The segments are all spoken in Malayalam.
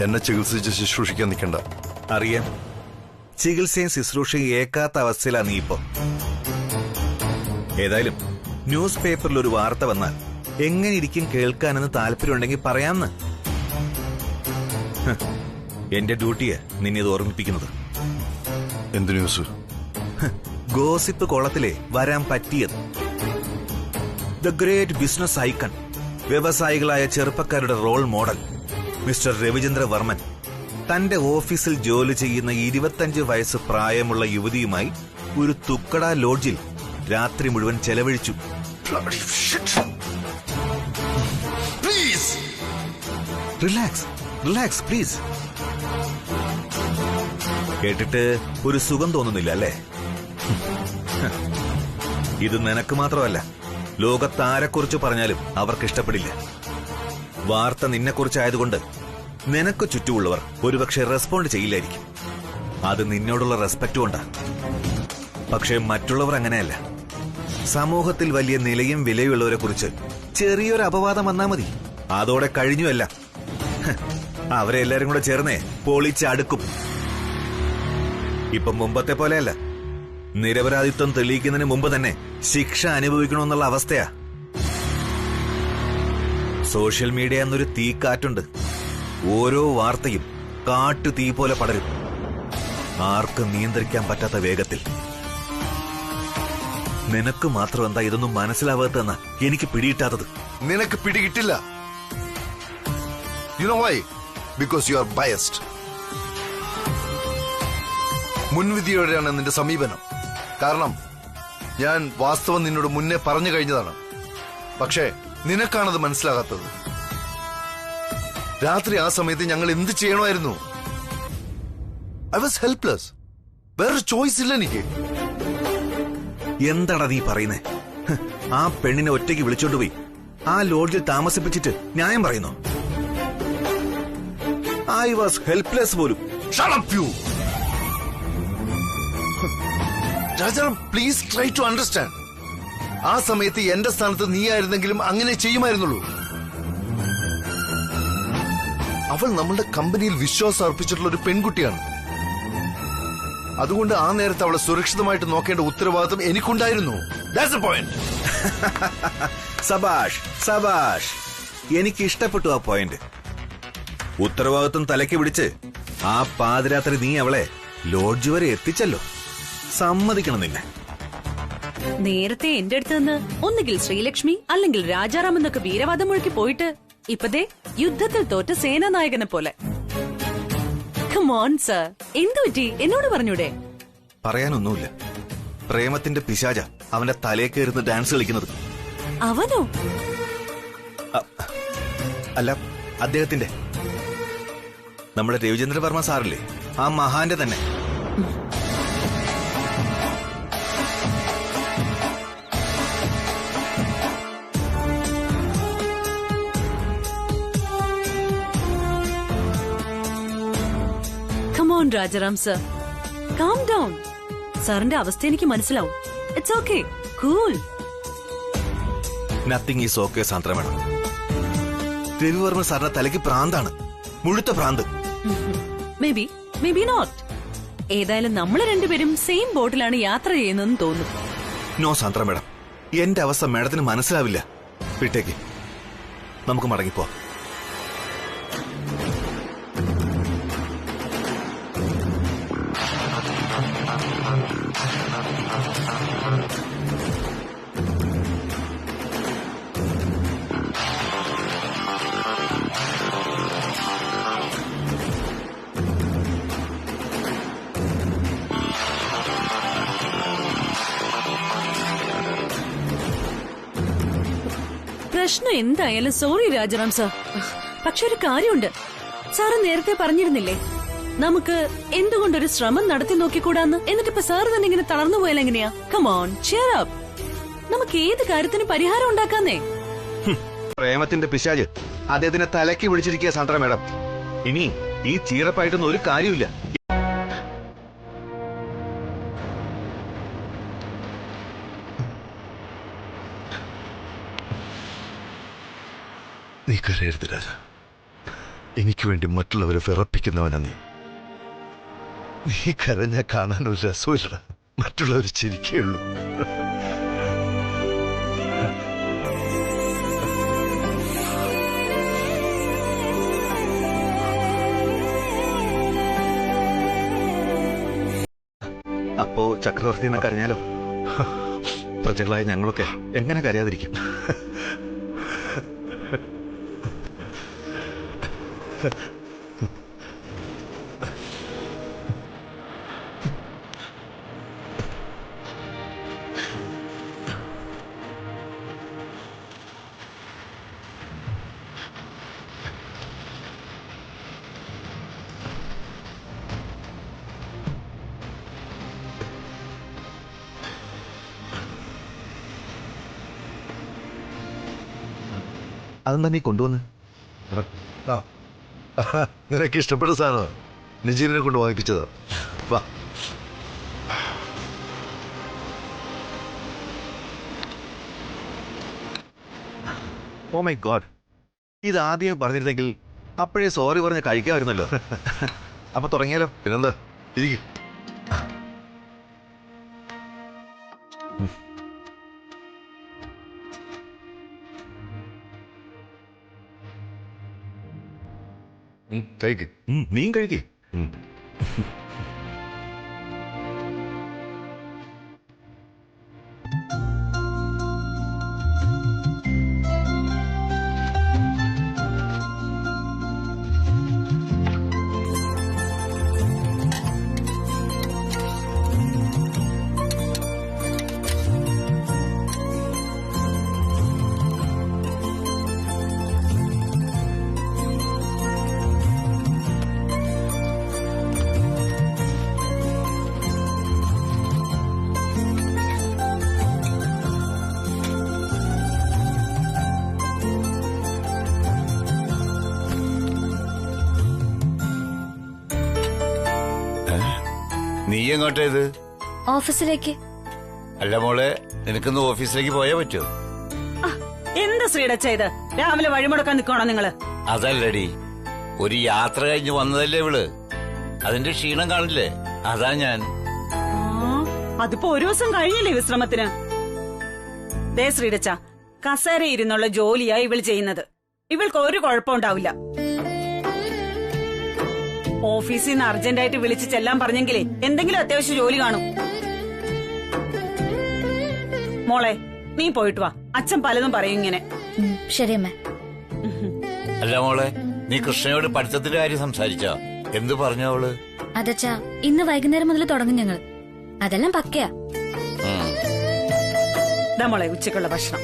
എന്നെ ചികിത്സിച്ച് ശുശ്രൂഷിക്കാൻ നിൽക്കണ്ട. അറിയാം, ചികിത്സയും ശുശ്രൂഷയും ഏക്കാത്ത അവസ്ഥയിലാണ് നീ ഇപ്പോ. ഏതായാലും ന്യൂസ് പേപ്പറിൽ ഒരു വാർത്ത വന്നാൽ എങ്ങനെ ഇരിക്കും കേൾക്കാനെന്ന് താല്പര്യമുണ്ടെങ്കിൽ പറയാമെന്ന്. എന്റെ ഡ്യൂട്ടിയാ നിന്നെ ഇത് ഓർമ്മിപ്പിക്കുന്നത്. എന്ത് ന്യൂസ്? ഗോസിപ്പ് കോളത്തിലെ വരാൻ പറ്റിയത്. ദ ഗ്രേറ്റ് ബിസിനസ് ഐക്കൺ, വ്യവസായികളായ ചെറുപ്പക്കാരുടെ role model mister Ravichandra Varman തന്റെ ഓഫീസിൽ ജോലി ചെയ്യുന്ന 25 വയസ്സ് പ്രായമുള്ള യുവതിയുമായി ഒരു തുക്കട ലോഡ്ജിൽ രാത്രി മുഴുവൻ ചെലവഴിച്ചു. Relax relax please. കേട്ടിട്ട് ഒരു സുഖം തോന്നുന്നില്ല അല്ലേ? ഇത് നിനക്ക് മാത്രമല്ല, ലോകത്താരെക്കുറിച്ച് പറഞ്ഞാലും അവർക്ക് ഇഷ്ടപ്പെടില്ല. വാർത്ത നിന്നെക്കുറിച്ചായതുകൊണ്ട് നിനക്ക് ചുറ്റുമുള്ളവർ ഒരുപക്ഷെ റെസ്പോണ്ട് ചെയ്യില്ലായിരിക്കും. അത് നിന്നോടുള്ള റെസ്പെക്ട് കൊണ്ടാ. പക്ഷെ മറ്റുള്ളവർ അങ്ങനെയല്ല. സമൂഹത്തിൽ വലിയ നിലയും വിലയുള്ളവരെ കുറിച്ച് ചെറിയൊരു അപവാദം വന്നാ മതി, അതോടെ കഴിഞ്ഞുവല്ല. അവരെ എല്ലാരും കൂടെ ചേർന്നേ പൊളിച്ചടുക്കും. ഇപ്പം മുമ്പത്തെ പോലെയല്ല. നിരപരാധിത്വം തെളിയിക്കുന്നതിന് മുമ്പ് തന്നെ ശിക്ഷ അനുഭവിക്കണമെന്നുള്ള അവസ്ഥയാ. സോഷ്യൽ മീഡിയ എന്നൊരു തീക്കാറ്റുണ്ട്. ഓരോ വാർത്തയും കാട്ടു തീ പോലെ പടരും, ആർക്കും നിയന്ത്രിക്കാൻ പറ്റാത്ത വേഗത്തിൽ. നിനക്ക് മാത്രം എന്താ ഇതൊന്നും മനസ്സിലാവാത്തെന്നാ എനിക്ക് പിടികിട്ടാത്തത്. നിനക്ക് പിടികിട്ടില്ല. You know why? Because you are biased. മുൻവിധിയോടെയാണ് നിന്റെ സമീപനം. കാരണം ഞാൻ വാസ്തവം നിന്നോട് മുന്നേ പറഞ്ഞു കഴിഞ്ഞതാണ്. പക്ഷേ നിനക്കാണത് മനസ്സിലാകാത്തത്. രാത്രി ആ സമയത്ത് ഞങ്ങൾ എന്ത് ചെയ്യണമായിരുന്നു? I was helpless. വേറൊരു ചോയ്സ് ഇല്ല എനിക്ക്. എന്താടാ നീ പറയുന്നേ? ആ പെണ്ണിനെ ഒറ്റയ്ക്ക് വിളിച്ചോണ്ടുപോയി ആ ലോഡ്ജിൽ താമസിപ്പിച്ചിട്ട് ന്യായം പറയുന്നു? ഐ വാസ് ഹെൽപ്ലെസ് പോലും. Shut up you. Rajaram, please try to understand. ആ സമയത്ത് എന്റെ സ്ഥാനത്ത് നീ ആയിരുന്നെങ്കിലും അങ്ങനെ ചെയ്യുമായിരുന്നുള്ളൂ. അവൾ നമ്മളുടെ കമ്പനിയിൽ വിശ്വാസം അർപ്പിച്ചിട്ടുള്ള ഒരു പെൺകുട്ടിയാണ്. അതുകൊണ്ട് ആ നേരത്തെ അവളെ സുരക്ഷിതമായിട്ട് നോക്കേണ്ട ഉത്തരവാദിത്വം എനിക്കുണ്ടായിരുന്നു. That's the point. സബാഷ് സബാഷ്, എനിക്ക് ഇഷ്ടപ്പെട്ടു ആ പോയിന്റ്. ഉത്തരവാദിത്വം തലയ്ക്ക് പിടിച്ച് ആ പാതിരാത്രി നീ അവളെ ലോഡ്ജ് വരെ എത്തിച്ചല്ലോ. സമ്മതിക്കണം നിന്നെ. നേരത്തെ എന്റെ അടുത്ത് നിന്ന് ഒന്നുകിൽ ശ്രീലക്ഷ്മി അല്ലെങ്കിൽ രാജാറാം എന്നൊക്കെ വീരവാദം മുഴുക്കി പോയിട്ട് ഇപ്പതേ യുദ്ധത്തിൽ തോറ്റ സേനാനായകനെ പോലെ. Come on, sir. എന്തു പറ്റി? എന്നോട് പറഞ്ഞൂടെ? പറയാനൊന്നുമില്ല. പ്രേമത്തിന്റെ പിശാച അവന്റെ തലേ കയറുന്ന ഡാൻസ് കളിക്കുന്നത്. അവനോ? അല്ല, അദ്ദേഹത്തിന്റെ. നമ്മുടെ രവിചന്ദ്ര വർമ്മ സാറില്ലേ, ആ മഹാന്റെ തന്നെ. Come on, Rajaram sir. Calm down. സാറിന്റെ അവസ്ഥ എനിക്ക് മനസ്സിലാവും. It's okay. Cool. Nothing is okay Sandra madam. Ravivarma സാറിന്റെ തലയ്ക്ക് പ്രാന്താണ്, മുഴുത്ത പ്രാന്ത്. Maybe, maybe not. ഏതായാലും നമ്മൾ രണ്ടുപേരും സെയിം ബോട്ടിലാണ് യാത്ര ചെയ്യുന്നതെന്ന് തോന്നുന്നു. നോ സാന്ദ്ര മേഡം, എന്റെ അവസ്ഥ മേഡത്തിന് മനസ്സിലാവില്ല. വിട്ടേക്ക്, നമുക്ക് മടങ്ങിപ്പോ. പ്രശ്നം എന്തായാലും സോറി രാജാറാം സർ. പക്ഷെ ഒരു കാര്യമുണ്ട്, സാറ് നേരത്തെ പറഞ്ഞിരുന്നില്ലേ നമുക്ക് എന്തുകൊണ്ടൊരു ശ്രമം നടത്തി നോക്കിക്കൂടാന്ന്? എന്നിട്ടിപ്പോ സാറ് തന്നെ ഇങ്ങനെ തളർന്നു പോയാൽ എങ്ങനെയാ? Come on, cheer up. നമുക്ക് ഏത് കാര്യത്തിന് പരിഹാരം ഉണ്ടാക്കാന്നേ. പ്രേമത്തിന്റെ പിശാച് അദ്ദേഹത്തിന്റെ തലയ്ക്ക് പിടിച്ചിരിക്കുക സാന്ദ്ര മേഡം. ഇനി ഈ ചീറപ്പായിട്ടൊന്നും ഒരു കാര്യമില്ല. നീ കരയരുത് രാജ. എനിക്ക് വേണ്ടി മറ്റുള്ളവരെ വിറപ്പിക്കുന്നവനാ നീ. നീ കരഞ്ഞ കാണാൻ ഒരു രസമില്ല, മറ്റുള്ളവർ ചിരിക്കുകയുള്ളൂ. അപ്പോ ചക്രവർത്തിനെ കരഞ്ഞാലോ? പ്രജകളായ ഞങ്ങളൊക്കെ എങ്ങനെ കരയാതിരിക്കും? അതെന്താ നീ കൊണ്ടുവന്ന്? നിനക്ക് ഇഷ്ടപ്പെട്ട സാധനം നജീറിനെ കൊണ്ട് വാങ്ങിപ്പിച്ചതാ. വാ. ഓ മൈ ഗോഡ്, ഇത് ആദ്യം പറഞ്ഞിരുന്നെങ്കിൽ അപ്പോഴേ സോറി പറഞ്ഞ് കഴിക്കാമായിരുന്നല്ലോ. അപ്പൊ തുടങ്ങിയാലോ? പിന്നെന്താ, ഇരിക്കും. കഴിക്ക്. നീ കഴിക്കേ. നീ എങ്ങോട്ടേത്? ഓഫീസിലേക്ക്. അല്ല മോളെ, നിനക്കൊന്ന് ഓഫീസിലേക്ക് പോയാ പറ്റുമോ? എന്താ ശ്രീടച്ച ഇത്? രാവിലെ വഴിമുടക്കാൻ നിൽക്കണോ നിങ്ങള്? അതല്ലടി, ഒരു യാത്ര കഴിഞ്ഞ് വന്നതല്ലേ ഇവള്, അതിന്റെ ക്ഷീണം കാണില്ലേ? അതാ ഞാൻ. അതിപ്പോ ഒരു ദിവസം കഴിഞ്ഞില്ലേ വിശ്രമത്തിന്? ദേ ശ്രീടച്ച, കസേര ഇരുന്നുള്ള ജോലിയാ ഇവൾ ചെയ്യുന്നത്. ഇവൾക്ക് ഒരു കുഴപ്പമുണ്ടാവില്ല. ഓഫീസിൽ നിന്ന് അർജന്റായിട്ട് വിളിച്ച് ചെല്ലാൻ പറഞ്ഞെങ്കിലേ എന്തെങ്കിലും അത്യാവശ്യ ജോലി കാണും. മോളെ, നീ പോയിട്ട് വാ, അച്ഛൻ പലതും പറയും ഇങ്ങനെ. ശരി അമ്മ. അല്ല മോളെ, നീ കൃഷ്ണയോട് പഠിത്തത്തിന്റെ കാര്യം സംസാരിച്ചോ? എന്തു പറഞ്ഞു അവള്? അതച്ചാ, ഇന്ന് വൈകുന്നേരം മുതൽ തുടങ്ങും ഞങ്ങൾ. അതെല്ലാം പക്കയാ. ഇതാ മോളെ ഉച്ചക്കുള്ള ഭക്ഷണം.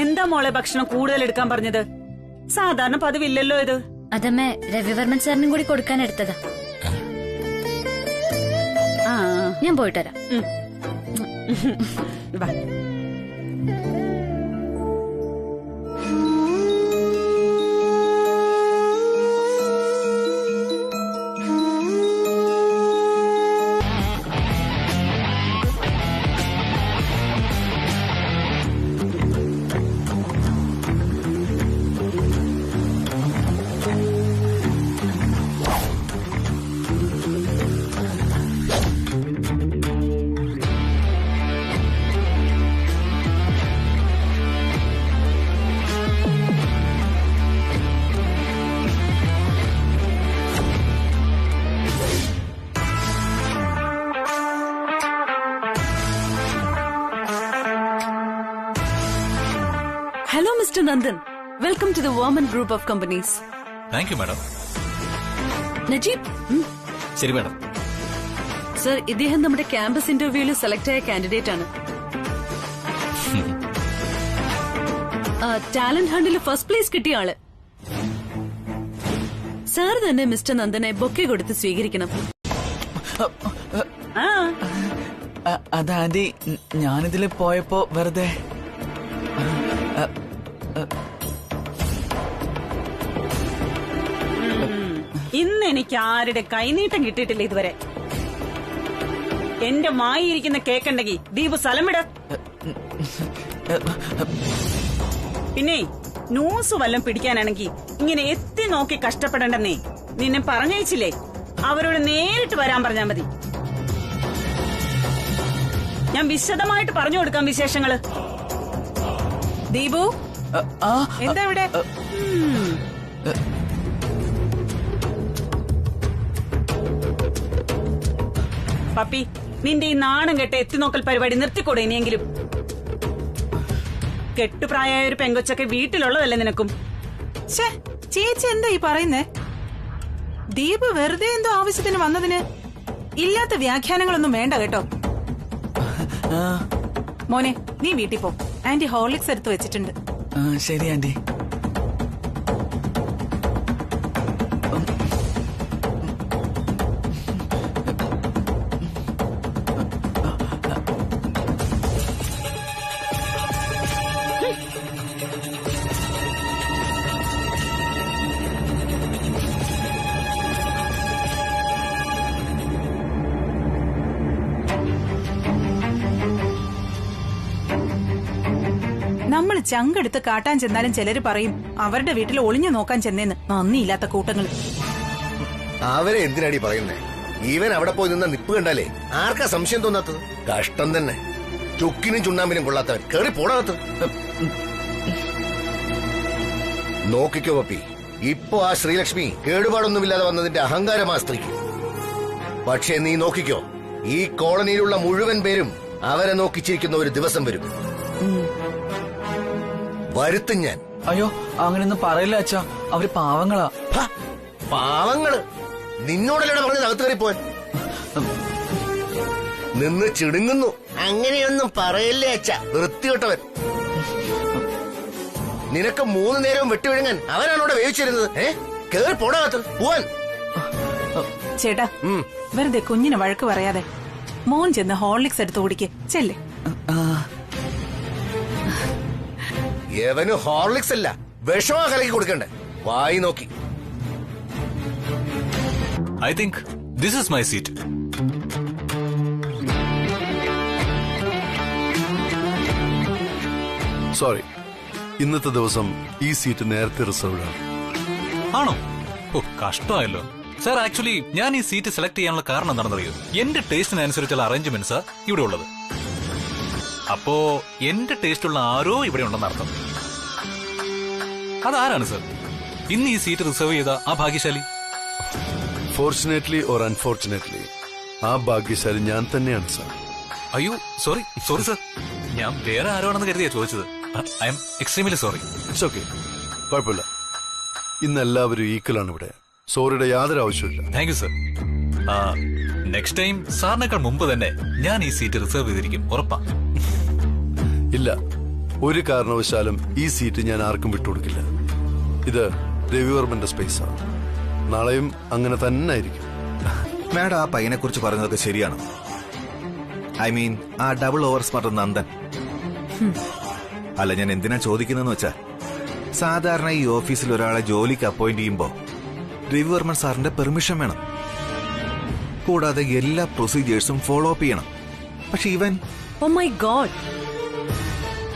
എന്താ മോളെ ഭക്ഷണം കൂടുതൽ എടുക്കാൻ പറഞ്ഞത്? സാധാരണ പതിവില്ലല്ലോ ഇത്. അതമ്മ രവിവർമ്മൻ സാറിനും കൂടി കൊടുക്കാൻ എടുത്തതാ. ഞാൻ പോയിട്ട് വരാം. വാ. Hello, Mr. Nandan. Welcome to the Warman Group of Companies. Thank you madam. Najeeb. ശരി മാഡം. സർ, ഇദ്ദേഹം നമ്മുടെ ക്യാമ്പസ് ഇന്റർവ്യൂവിൽ സെലക്ട് ആയ കാൻഡിഡേറ്റ് ആണ്. ടാലന്റ് ഹണ്ടിൽ ഫസ്റ്റ് പ്ലേസ് കിട്ടിയ ആള്. സാർ തന്നെ മിസ്റ്റർ നന്ദനെ ബൊക്കെ കൊടുത്ത് സ്വീകരിക്കണം. അത് ആന്റി, ഞാനിതില് പോയപ്പോ വെറുതെ. ഇന്ന് എനിക്ക് ആരുടെ കൈനീട്ടം കിട്ടിയിട്ടില്ല ഇതുവരെ. എന്റെ മായിരിക്കുന്ന കേക്കുണ്ടെങ്കിൽ ദീപ് സ്ഥലം വിട. പിന്നെ ന്യൂസ് വല്ലതും പിടിക്കാനാണെങ്കിൽ ഇങ്ങനെ എത്തി നോക്കി കഷ്ടപ്പെടണ്ടെന്നേ നിന്നെ പറഞ്ഞയച്ചില്ലേ. അവരോട് നേരിട്ട് വരാൻ പറഞ്ഞാ മതി. ഞാൻ വിശദമായിട്ട് പറഞ്ഞു കൊടുക്കാം വിശേഷങ്ങള്. ദീപു എന്താ ഇവിടെ? പപ്പി, നിന്റെ ഈ നാണം കെട്ട എത്തിനോക്കൽ പരിപാടി നിർത്തിക്കൂടെ ഇനിയെങ്കിലും? കെട്ടുപ്രായമായ ഒരു പെങ്കൊച്ചൊക്കെ വീട്ടിലുള്ളതല്ലേ നിനക്കും? ചേച്ചി എന്താ ഈ പറയുന്നേ? ദീപ് വെറുതെ എന്തോ ആവശ്യത്തിന് വന്നതിന് ഇല്ലാത്ത വ്യാഖ്യാനങ്ങളൊന്നും വേണ്ട കേട്ടോ. മോനെ, നീ വീട്ടിൽ പോ. ആന്റി ഹോർലിക്സ് എടുത്ത് വെച്ചിട്ടുണ്ട്. ശരി ആന്റി. നമ്മൾ ചങ്കെടുത്ത് കാട്ടാൻ ചെന്നാലും ചിലര് പറയും അവരുടെ വീട്ടിൽ ഒളിഞ്ഞു നോക്കാൻ ചെന്നേന്ന്. നന്ദിയില്ലാത്ത കൂട്ടങ്ങൾ. അവരെ എന്തിനാടി പറയുന്നേ? ഈവൻ അവിടെ പോയി നിന്ന നിപ്പ് കണ്ടാലേ ആർക്കാ സംശയം തോന്നാത്തത്? കഷ്ടം തന്നെ. ചുക്കിനും ചുണ്ണാമ്പിനും കൊള്ളാത്തവൻ കേറി പോടാത്ത. നോക്കിക്കോ പപ്പി, ഇപ്പൊ ആ ശ്രീലക്ഷ്മി കേടുപാടൊന്നുമില്ലാതെ വന്നതിന്റെ അഹങ്കാരമാ സ്ത്രീക്ക്. പക്ഷേ നീ നോക്കിക്കോ, ഈ കോളനിയിലുള്ള മുഴുവൻ പേരും അവരെ നോക്കിച്ചിരിക്കുന്ന ഒരു ദിവസം വരും. വരുത്തും ഞാൻ. അയ്യോ, അങ്ങനെയൊന്നും പറയില്ല അച്ഛാ, അവര് പാവങ്ങളാ. പാവങ്ങള്? നിന്നോടല്ലേ പറഞ്ഞത് അകത്ത് കയറി പോൻ? നിന്ന് ചിടുങ്ങുന്നു. അങ്ങനെയൊന്നും പറയല്ലേ അച്ഛ, വൃത്തികെട്ടവൻ. നിനക്ക് 3 നേരവും വെട്ടിവിഴുങ്ങാൻ അവനാണോടെ വേവിച്ചിരുന്നത്? കേറി പോടാകത്ത് പോവാൻ. ചേട്ടാ, വെറുതെ കുഞ്ഞിനെ വഴക്ക് പറയാതെ മോൻ ചെന്ന് ഹോർലിക്സ് എടുത്ത് കുടിക്ക്. ചെല്ലേ. എവന് ഹോർലിക്സ് അല്ല, വിഷമാ കലക്കി കൊടുക്കണ്ടേ. വായി നോക്കി. I think this is my seat. Sorry, ഇന്നത്തെ ദിവസം ഈ സീറ്റ് നേരത്തെ റിസർവ്ഡ് ആണ്. ആണോ? ഓ, കഷ്ടമായല്ലോ സാർ. ആക്ച്വലി ഞാൻ ഈ സീറ്റ് സെലക്ട് ചെയ്യാനുള്ള കാരണം എന്താണെന്നറിയോ? എന്റെ ടേസ്റ്റിനനുസരിച്ചുള്ള അറേഞ്ച്മെന്റ്സാ ഇവിടെ ഉള്ളത്. അപ്പോ എന്റെ ടേസ്റ്റുള്ള ആരോ ഇവിടെ ഉണ്ടെന്ന് അർത്ഥം. അതാരാണ് സർ ഇന്ന് ഈ സീറ്റ് റിസർവ് ചെയ്ത ആ ഭാഗ്യശാലി? ഫോർച്ചുനേറ്റ്ലി ഓർ അൺഫോർച്ചുനേറ്റ്ലി ആ ഭാഗ്യശാലി ഞാൻ തന്നെയാണ് സാർ. അയ്യോ, സോറി സർ. ഞാൻ വേറെ ആരോണെന്ന് കരുതിയാ ചോദിച്ചത്. I am extremely sorry. It's okay, കുഴപ്പമില്ല. ഇന്ന് എല്ലാവരും ഈക്വൽ ആണ് ഇവിടെ. സോറിയുടെ യാതൊരു ആവശ്യമില്ല. Thank you sir. Next time സാറിനേക്കാൾ മുമ്പ് തന്നെ ഞാൻ ഈ സീറ്റ് റിസർവ് ചെയ്തിരിക്കും, ഉറപ്പാ. ഇല്ല, ഒരു കാരണവശാലും ഈ സീറ്റ് ഞാൻ ആർക്കും വിട്ടുകൊടുക്കില്ല. ഇത് രവിവർമ്മന്റെ സ്പേസാണ്. നാളെയും അങ്ങനെ തന്നെ ആയിരിക്കും. മാഡം ആ പയ്യനെ കുറിച്ച് പറഞ്ഞതൊക്കെ ശരിയാണ്. ഐ മീൻ ആ ഡബിൾ ഓവർ സ്മാർട്ട് നന്ദൻ. അല്ല, ഞാൻ എന്തിനാ ചോദിക്കുന്നതെന്ന് വെച്ചാ, സാധാരണ ഈ ഓഫീസിൽ ഒരാളെ ജോലിക്ക് അപ്പോയിന്റ് ചെയ്യുമ്പോ രവിവർമ്മൻ സാറിന്റെ പെർമിഷൻ വേണം. കൂടാതെ എല്ലാ പ്രൊസീജിയേഴ്സും ഫോളോ അപ്പ് ചെയ്യണം. പക്ഷെ ഇവൻ oh my god,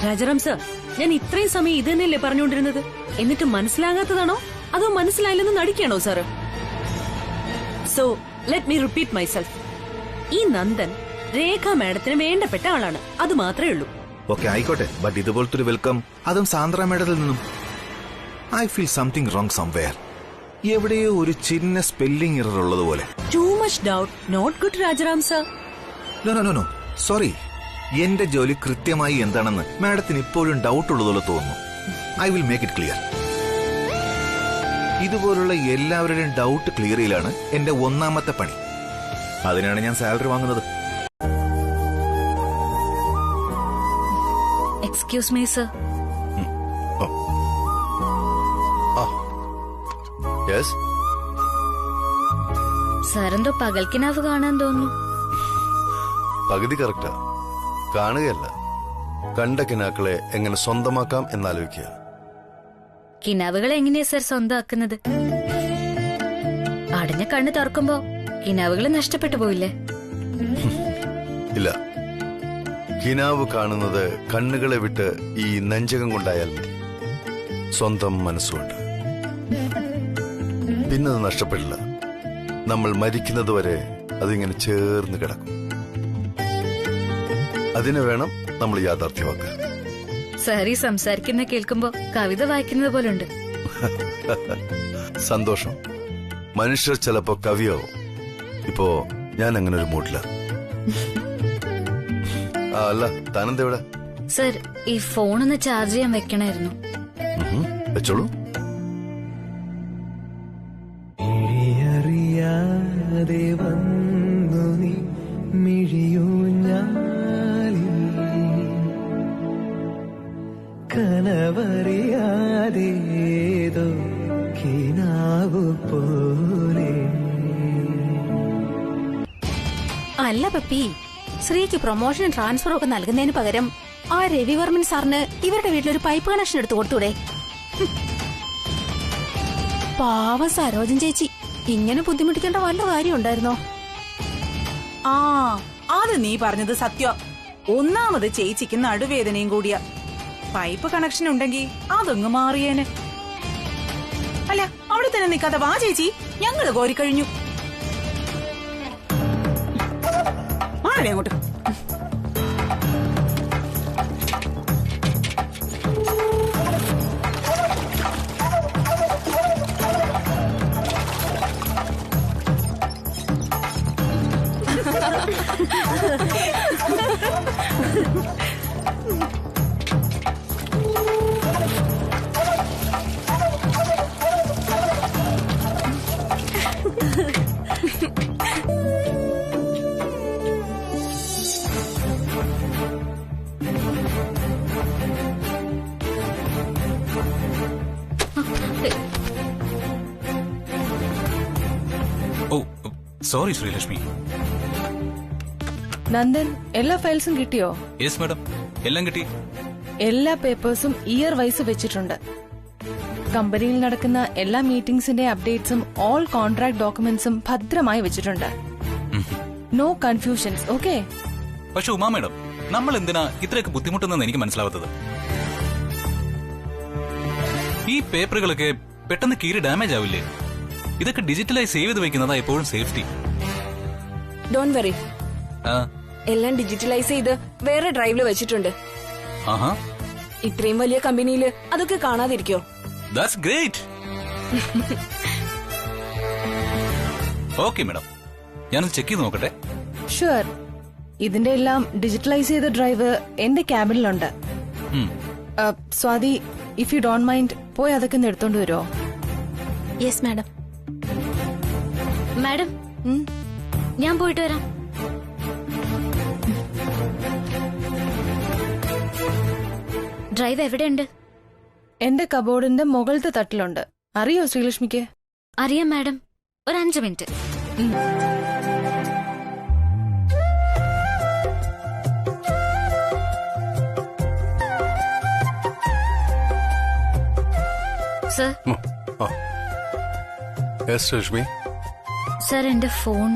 Rajaram sir, ഞാൻ ഇത്രയും സമയം ഇത് തന്നെയല്ലേ പറഞ്ഞുകൊണ്ടിരുന്നത്? എന്നിട്ട് മനസ്സിലാകാത്തതാണോ അതോ മനസ്സിലായില്ലെന്ന് നടിക്കാണോ sir? So let me repeat myself. ഈ നന്ദൻ രേഖ മാഡത്തിന് വേണ്ടപ്പെട്ട ആളാണ്, അത് മാത്രമേ ഉള്ളൂ. ഓക്കെ, ആയിക്കോട്ടെ. ബട്ട് ഇതുപോലത്തെ ഒരു വെൽക്കം, അതും സാന്ദ്ര മാഡത്തിൽ നിന്നും. I feel something wrong somewhere. എവിടെയോ ഒരു ചിന്ന സ്പെല്ലിംഗ് എറർ ഉള്ളതുപോലെ. Too much doubt not good Rajaram sir. No, sorry. എന്റെ ജോലി കൃത്യമായി എന്താണെന്ന് മാഡത്തിന് ഇപ്പോഴും ഡൗട്ട് ഉള്ളതുപോലെ തോന്നുന്നു. I will make it clear. ഇതുപോലുള്ള എല്ലാവരുടെയും ഡൗട്ട് ക്ലിയർ ചെയ്യലാണ് എന്റെ ഒന്നാമത്തെ പണി. അതിനാണ് ഞാൻ സാലറി വാങ്ങുന്നത്. Excuse me sir. യെസ്, സാറെന്തോ പകൽക്കിനാവ് കാണാൻ തോന്നുന്നു. പകുതി കറക്റ്റാ. കാണുകയല്ല, കണ്ട കിനാക്കളെ എങ്ങനെ സ്വന്തമാക്കാം എന്നാലോചിക്കുക. കിനാവുകളെ എങ്ങനെയാ സർ സ്വന്തമാക്കുന്നത്? അടഞ്ഞ കണ്ണ് തുറക്കുമ്പോ കിനാവുകൾ നഷ്ടപ്പെട്ടു പോയില്ലേ? ഇല്ല, കിനാവ് കാണുന്നത് കണ്ണുകളെ വിട്ട് ഈ നെഞ്ചകം കൊണ്ടായാൽ മതി. സ്വന്തം മനസ്സുകൊണ്ട്. പിന്നത് നഷ്ടപ്പെടില്ല. നമ്മൾ മരിക്കുന്നത് വരെ അതിങ്ങനെ ചേർന്ന് കിടക്കും. അതിനെ വേണം നമ്മൾ യാഥാർത്ഥ്യമാക്കാൻ. സാരി സംസാരിക്കുന്ന കേൾക്കുമ്പോ കവിത വായിക്കുന്നത് പോലുണ്ട്. സന്തോഷം. മനുഷ്യർ ചിലപ്പോ കവിയാവും. ഇപ്പോ ഞാൻ അങ്ങനെ ഒരു മൂഡില്ല. അല്ല, താനെന്തെവിടെ? സർ, ഈ ഫോണൊന്ന് ചാർജ് ചെയ്യാൻ വെക്കണായിരുന്നു. വെച്ചോളൂ. അറിയാതെ വന്നു നീ മിഴിയൂഞ്ഞാലിൽ, കനവറിയാതേതോ കിനാവു പോലെ. അല്ല പപ്പി, ശ്രീക്ക് പ്രൊമോഷൻ ട്രാൻസ്ഫർ ഒക്കെ നൽകുന്നതിന് പകരം ആ രവിവർമ്മൻ സാറിന് ഇവരുടെ വീട്ടിലൊരു പൈപ്പ് കണക്ഷൻ എടുത്തു കൊടുത്തൂടെ? പാവം സരോജൻ ചേച്ചി, ഇങ്ങനെ ബുദ്ധിമുട്ടിക്കേണ്ട വല്ല കാര്യം ഉണ്ടായിരുന്നോ? ആ, അത് നീ പറഞ്ഞത് സത്യം. ഒന്നാമത് ചേച്ചിക്ക് നടുവേദനയും കൂടിയ. പൈപ്പ് കണക്ഷൻ ഉണ്ടെങ്കിൽ അതങ്ങ് മാറിയേനെ. അല്ല, അവിടെ തന്നെ നിൽക്കാതെ വാ ചേച്ചി, ഞങ്ങള് കോരിക്കഴിഞ്ഞു. മാറേ അങ്ങോട്ട്. ഓ, സോറി ശ്രീലക്ഷ്മി. നന്ദൻ, എല്ലാ ഫയൽസും കിട്ടിയോ? യെസ് മാഡം, എല്ലാം കിട്ടി. എല്ലാ പേപ്പേഴ്സും ഇയർ വൈസ് വെച്ചിട്ടുണ്ട്. കമ്പനിയിൽ നടക്കുന്ന എല്ലാ മീറ്റിംഗ്സിന്റെ അപ്ഡേറ്റ്സും ഓൾ കോൺട്രാക്ട് ഡോക്യുമെന്റ്സും ഭദ്രമായി വെച്ചിട്ടുണ്ട്. No confusions, okay? പക്ഷെ ഉമാ മാഡം, നമ്മൾ എന്തിനാ ഇത്രയൊക്കെ ബുദ്ധിമുട്ടുന്നെന്ന് എനിക്ക് മനസ്സിലാവാത്തത്. ഈ പേപ്പറുകളൊക്കെ പെട്ടെന്ന് കീറി ഡാമേജ് ആവില്ലേ? ഇതൊക്കെ ഡിജിറ്റലായി സേവ് ചെയ്ത് വെക്കുന്നതാ എപ്പോഴും സേഫ്റ്റി. ഡോണ്ട് വെറി, എല്ലാം ഡിജിറ്റലൈസ് ചെയ്ത് വേറെ ഡ്രൈവില് വെച്ചിട്ടുണ്ട്. ഇത്രയും വലിയ കമ്പനിയില് അതൊക്കെ കാണാതിരിക്കോ? That's great. ഓക്കെ മാഡം, ഞാനൊന്ന് ചെക്ക് ചെയ്ത് നോക്കട്ടെ. ഷുവർ. ഇതിന്റെ എല്ലാം ഡിജിറ്റലൈസ് ചെയ്ത ഡ്രൈവ് എന്റെ ക്യാബിനിലുണ്ട്. Swathi, if you don't mind, പോയി അതൊക്കെ ഒന്ന് എടുത്തോണ്ട് വരുമോ? Yes madam. മാഡം, ഞാൻ പോയിട്ട് വരാം. ഡ്രൈവ് എവിടെയുണ്ട്? എന്റെ കബോർഡിന്റെ മുകളിലത്തെ തട്ടിലുണ്ട്. അറിയോ ശ്രീലക്ഷ്മിക്ക്? അറിയാം മാഡം, ഒരു 5 minute. Sir. Yes Rashmi. Sir, എന്റെ ഫോൺ.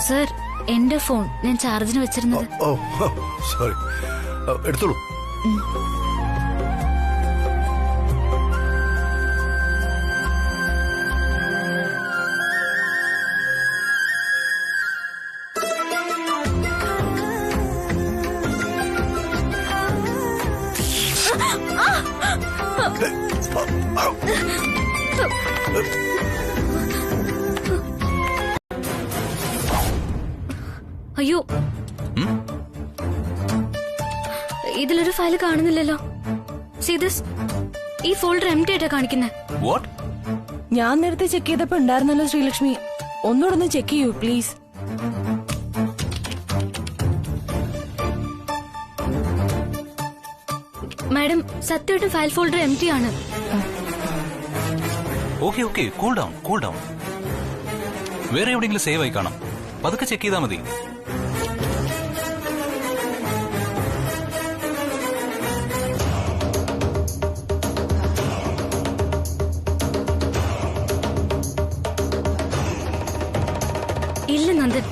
സർ, എന്റെ ഫോൺ ഞാൻ ചാർജിന് വെച്ചിരുന്നത്. Oh, sorry. എടുത്തോളൂ. അയ്യോ, ഇതിലൊരു ഫയൽ കാണുന്നില്ലല്ലോ. See this? ഈ ഫോൾഡർ എംപ്റ്റി ആയിട്ടാ കാണിക്കുന്നത്. വാട്ട്? ഞാൻ നേരത്തെ ചെക്ക് ചെയ്തപ്പോ ഉണ്ടായിരുന്നല്ലോ ശ്രീലക്ഷ്മി. ഒന്നുകൂടെ ഒന്ന് ചെക്ക് ചെയ്യൂ പ്ലീസ്. മാഡം, സത്യമായിട്ടും ഫയൽ ഫോൾഡർ എംപ്റ്റി ആണ്. Okay okay, cool down cool down. വേറെ എവിടെയെങ്കിലും സേവ് ആയി കാണാം. പതുക്കെ ചെക്ക് ചെയ്താൽ മതി. ഇല്ല നന്ദൻ,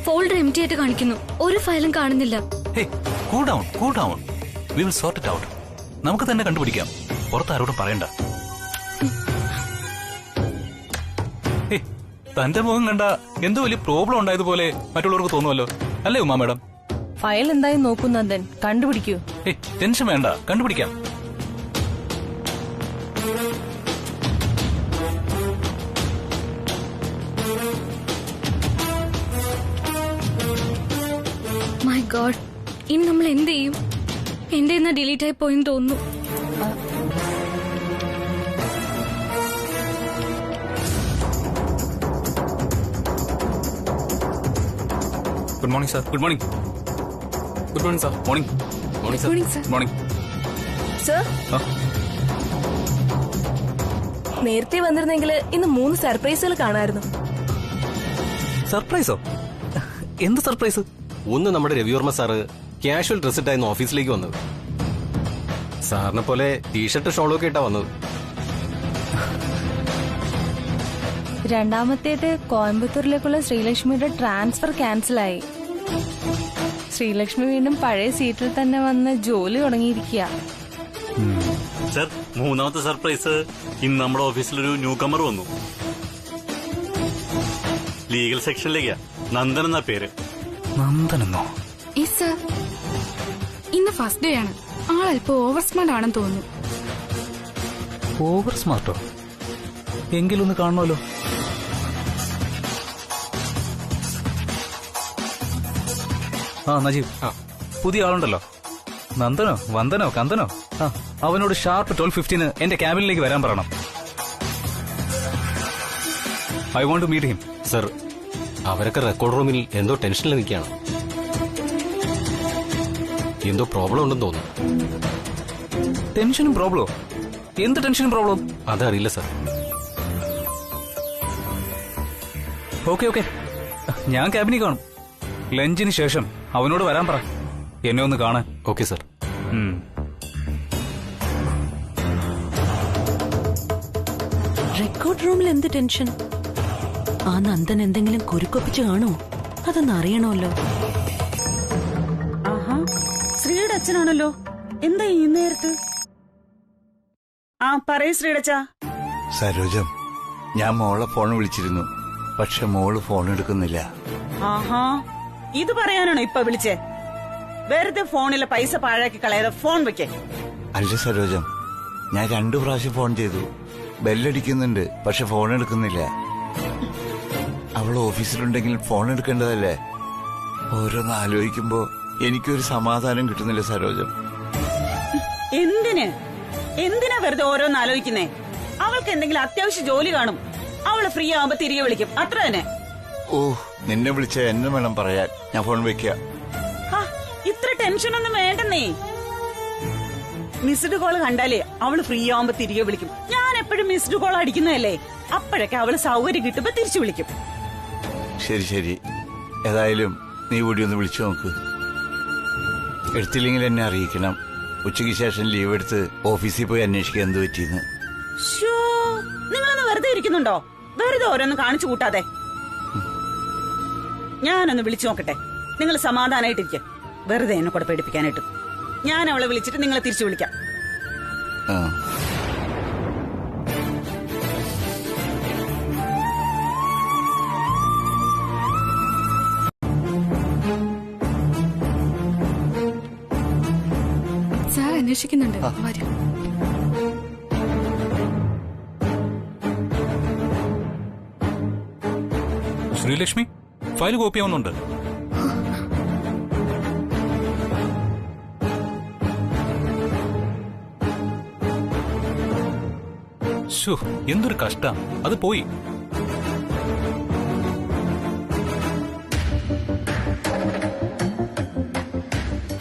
ഫോൾഡർ എം ടി ആയിട്ട് കാണിക്കുന്നു. ഒരു ഫയലും കാണുന്നില്ല. Cool down. We will sort it out. നമുക്ക് തന്നെ കണ്ടുപിടിക്കാം. പുറത്ത് ആരോടും പറയണ്ട. തന്റെ മുഖം കണ്ട എന്തോ വലിയ പ്രോബ്ലം ഉണ്ടായതുപോലെ മറ്റുള്ളവർക്ക് തോന്നുമല്ലോ, അല്ലേ ഉമാ മാഡം? ഫയൽ എന്തായി നോക്കൂ നന്ദൻ, കണ്ടുപിടിക്കൂ. ടെൻഷൻ വേണ്ട, കണ്ടുപിടിക്കാം. മൈ ഗോഡ്, ഇനി നമ്മൾ എന്ത് ചെയ്യും? എന്റെ ഡിലീറ്റ് ആയി പോയെന്ന് തോന്നുന്നു. Good morning sir. Good morning. Good morning sir. Morning. Morning sir. Good morning. Sir, നേരത്തെ വന്നിരുന്നെങ്കിൽ ഇന്ന് 3 സർപ്രൈസുകൾ കാണാമായിരുന്നു. സർപ്രൈസോ? എന്ത് സർപ്രൈസ്? ഒന്ന് നമ്മുടെ രവിവർമ്മ സാറ് കാഷ്വൽ ഡ്രസ് ഇട്ടായിരുന്നു ഓഫീസിലേക്ക് വന്നത്. സാറിനെ പോലെ ടീഷർട്ട് ഷോളൊക്കെ ഇട്ടാ വന്നത്. രണ്ടാമത്തേത് കോയമ്പത്തൂരിലേക്കുള്ള ശ്രീലക്ഷ്മിയുടെ ട്രാൻസ്ഫർ ക്യാൻസലായി. ശ്രീലക്ഷ്മി വീണ്ടും പഴയ സീറ്റിൽ തന്നെ വന്ന് ജോലി തുടങ്ങിയിരിക്കുക. സർ, മൂന്നാമത്തെ സർപ്രൈസ്, ഇന്ന് നമ്മുടെ ഓഫീസിലൊരു ന്യൂ കമർ വന്നു. ലീഗൽ സെക്ഷനിലേക്കാ. നന്ദൻ എന്നാ പേര്. നന്ദനെന്നോ? ഇന്ന് ഫസ്റ്റ് ഡേ ആണ്. ആളല്പോ ഓവർ സ്മാർട്ട് ആണെന്ന് തോന്നുന്നു. ഓവർ സ്മാർട്ടോ? എങ്കിലൊന്ന് കാണണമല്ലോ. നജീബ്, പുതിയ ആളുണ്ടല്ലോ, നന്ദനോ വന്ദനോ കന്ദനോ, അവനോട് ഷാർപ്പ് 12:15 എന്റെ ക്യാബിനിലേക്ക് വരാൻ പറയണം. I want to meet him. Sir, അവരൊക്കെ റെക്കോർഡ് റൂമിൽ എന്തോ ടെൻഷനിൽ നിൽക്കുകയാണ്. എന്തോ പ്രോബ്ലം ഉണ്ടെന്ന് തോന്നുന്നു. ടെൻഷനും പ്രോബ്ലമോ? എന്ത് ടെൻഷനും പ്രോബ്ലം? അതറിയില്ല സർ. ഓക്കെ, ഞാൻ ക്യാബിനിൽ കാണും. ലഞ്ചിന് ശേഷം അവനോട് വരാൻ പറ, എന്നെ ഒന്ന് കാണാൻ. Okay sir. റെക്കോർഡ് റൂമിൽ എന്ത് ടെൻഷൻ? ആ നന്ദൻ എന്തെങ്കിലും കുരുക്കൊപ്പിച്ച് കാണോ? അതൊന്ന് അറിയണമല്ലോ. ആഹാ, ശ്രീയുടെ അച്ഛനാണല്ലോ. എന്താ ഈ നേരത്ത്? പറയൂ ശ്രീയുടെ. സരോജം, ഞാൻ മോളെ ഫോൺ വിളിച്ചിരുന്നു, പക്ഷെ മോള് ഫോൺ എടുക്കുന്നില്ല. ആഹാ, ഇത് പറയാനാണോ ഇപ്പൊ വിളിച്ചേ? വെറുതെ ഫോണിലെ പൈസ പാഴാക്കി കളയാതെ ഫോൺ വെക്കേ. അല്ല സരോജം, ഞാൻ 2 പ്രാവശ്യം ഫോൺ ചെയ്തു. ബെല്ലടിക്കുന്നുണ്ട്, പക്ഷെ ഫോൺ എടുക്കുന്നില്ല. അവൾ ഓഫീസിലുണ്ടെങ്കിൽ ഫോൺ എടുക്കേണ്ടതല്ലേ? ഓരോന്ന് ആലോചിക്കുമ്പോ എനിക്കൊരു സമാധാനം കിട്ടുന്നില്ല സരോജം. എന്തിനാ വെറുതെ ഓരോന്ന് ആലോചിക്കുന്നേ? അവൾക്ക് എന്തെങ്കിലും അത്യാവശ്യ ജോലി കാണും. അവള് ഫ്രീ ആവുമ്പോ തിരികെ വിളിക്കും, അത്ര തന്നെ. നിന്നെ വിളിച്ച എന്നെ വേണം പറയാൻ. ഞാൻ ഫോൺ വെക്ക. ഇത്ര ടെൻഷനൊന്നും വേണ്ടെന്നേ. മിസ്ഡ് കോൾ കണ്ടാലേ അവള് ഫ്രീ ആവുമ്പോ തിരികെ വിളിക്കും. ഞാൻ എപ്പോഴും മിസ്ഡ് കോൾ അടിക്കുന്നതല്ലേ, അപ്പോഴൊക്കെ അവള് സൗകര്യം കിട്ടുമ്പോ തിരിച്ചു വിളിക്കും. ശരി, ഏതായാലും നീ കൂടി ഒന്ന് വിളിച്ചു നോക്ക്. എടുത്തില്ലെങ്കിൽ എന്നെ അറിയിക്കണം. ഉച്ചയ്ക്ക് ശേഷം ലീവ് എടുത്ത് ഓഫീസിൽ പോയി അന്വേഷിക്കാൻ എന്ത് പറ്റിയെന്ന്. നിങ്ങളൊന്ന് വെറുതെ ഇരിക്കുന്നുണ്ടോ? വെറുതെ ഓരോന്ന് കാണിച്ചു കൂട്ടാതെ. ഞാനൊന്ന് വിളിച്ചു നോക്കട്ടെ. നിങ്ങൾ സമാധാനായിട്ടിരിക്കുക. വെറുതെ എന്നെ കൂടെ പേടിപ്പിക്കാനായിട്ട്. ഞാൻ അവളെ വിളിച്ചിട്ട് നിങ്ങളെ തിരിച്ചു വിളിക്കാം. സാർ അന്വേഷിക്കുന്നുണ്ട്, വരും. ശ്രീലക്ഷ്മി, ഫയൽ കോപ്പി ആവുന്നുണ്ട്. എന്തൊരു കഷ്ടം, അത് പോയി.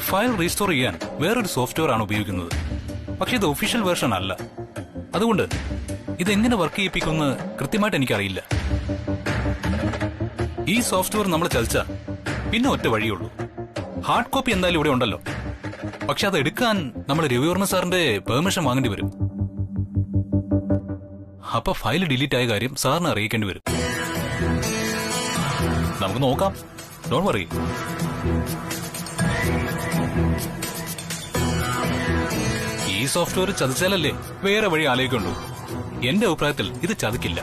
ഫയൽ റീസ്റ്റോർ ചെയ്യാൻ വേറൊരു സോഫ്റ്റ്വെയർ ആണ് ഉപയോഗിക്കുന്നത്. പക്ഷെ ഇത് ഒഫീഷ്യൽ വേർഷൻ അല്ല. അതുകൊണ്ട് ഇതെങ്ങനെ വർക്ക് ചെയ്യിപ്പിക്കുമെന്ന് കൃത്യമായിട്ട് എനിക്കറിയില്ല. ഈ സോഫ്റ്റ്വെയർ നമ്മൾ ചലിച്ചാൽ പിന്നെ ഒറ്റ വഴിയുള്ളൂ. ഹാർഡ് കോപ്പി എന്തായാലും ഇവിടെ ഉണ്ടല്ലോ. പക്ഷെ അത് എടുക്കാൻ നമ്മൾ രവിവർമ്മ സാറിന്റെ പെർമിഷൻ വാങ്ങേണ്ടി വരും. അപ്പൊ ഫയൽ ഡിലീറ്റ് ആയ കാര്യം സാറിന് അറിയിക്കേണ്ടി വരും. നമുക്ക് നോക്കാം. Don't worry. ഈ സോഫ്റ്റ്വെയർ ചതിച്ചാലല്ലേ വേറെ വഴി ആലോചിക്കുള്ളൂ. എന്റെ അഭിപ്രായത്തിൽ ഇത് ചതിക്കില്ല.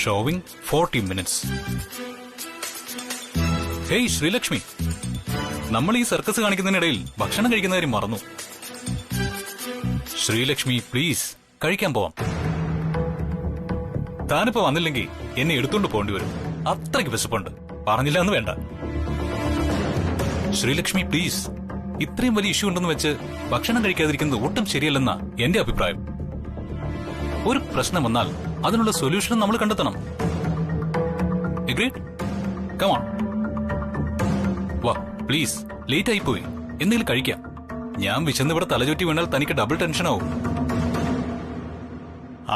Showing 40 minutes. ഹേയ് ശ്രീലക്ഷ്മി, നമ്മൾ ഈ സർക്കസ് കാണിക്കുന്നതിനിടയിൽ ഭക്ഷണം കഴിക്കുന്ന കാര്യം മറന്നു. ശ്രീലക്ഷ്മി പ്ലീസ്, കഴിക്കാൻ പോവാം. താനിപ്പോ വന്നില്ലെങ്കിൽ എന്നെ എടുത്തോണ്ട് പോകേണ്ടി വരും. അത്രയ്ക്ക് വിശപ്പുണ്ട്. പറഞ്ഞില്ല എന്ന് വേണ്ട. ശ്രീലക്ഷ്മി പ്ലീസ്, ഇത്രയും വലിയ ഇഷ്യൂ ഉണ്ടെന്ന് വെച്ച് ഭക്ഷണം കഴിക്കാതിരിക്കുന്നത് ഒട്ടും ശരിയല്ലെന്നാ എന്റെ അഭിപ്രായം. ഒരു പ്രശ്നം വന്നാൽ അതിനുള്ള സൊല്യൂഷൻ നമ്മൾ കണ്ടെത്തണം. Agreed? Come on. വാ പ്ലീസ്, ലേറ്റ് ആയി പോയി. എന്തെങ്കിലും കഴിക്കാം. ഞാൻ വിശന്ന് ഇവിടെ തലചുറ്റി വീണാൽ തനിക്ക് ഡബിൾ ടെൻഷൻ ആവും.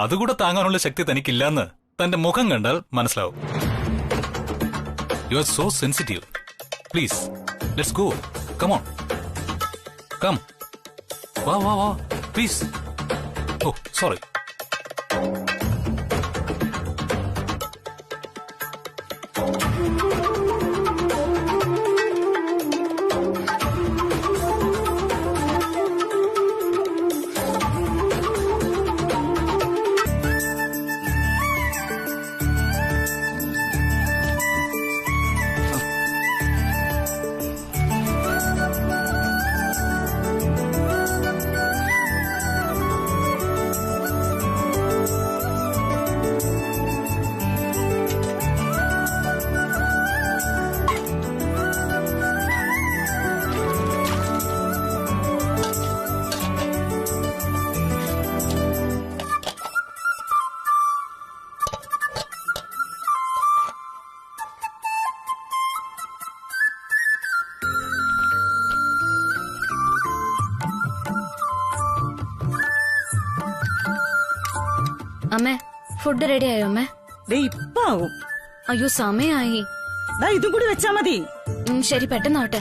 അതുകൂടെ താങ്ങാനുള്ള ശക്തി തനിക്കില്ലാന്ന് തന്റെ മുഖം കണ്ടാൽ മനസ്സിലാവും. You are so sensitive. Please let's go. Come on, come. വാ വാ വാ പ്ലീസ്. Oh sorry. അമ്മേ, ഫുഡ് റെഡി ആയോ അമ്മേ? ഇപ്പാവും. അയ്യോ സമയായി. ഇതും കൂടി വെച്ചാ മതി. ശരി, പെട്ടെന്നാവട്ടെ.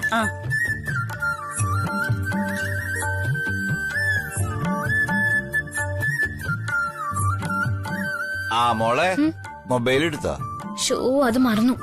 മോളെ മൊബൈൽ എടുത്താ? ഷോ, അത് മറന്നു.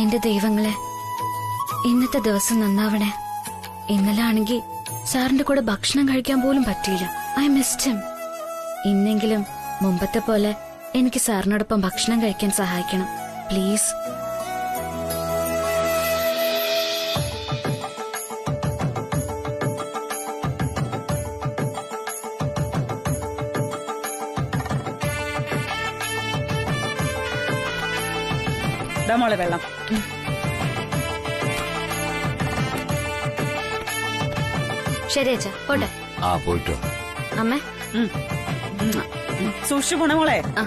എന്റെ ദൈവങ്ങളെ, ഇന്നത്തെ ദിവസം നന്നാവണേ. ഇന്നലെ ആണെങ്കിൽ സാറിന്റെ കൂടെ ഭക്ഷണം കഴിക്കാൻ പോലും പറ്റിയില്ല. I missed him. ഇന്നെങ്കിലും മുമ്പത്തെ പോലെ എനിക്ക് സാറിനോടൊപ്പം ഭക്ഷണം കഴിക്കാൻ സഹായിക്കണം പ്ലീസ്. മോളെ വെള്ളം. ശരി അച്ഛാ, പോട്ടെ. പോയിട്ടോ അമ്മേ, സൂക്ഷിച്ചു പോണേ മോളെ. ആ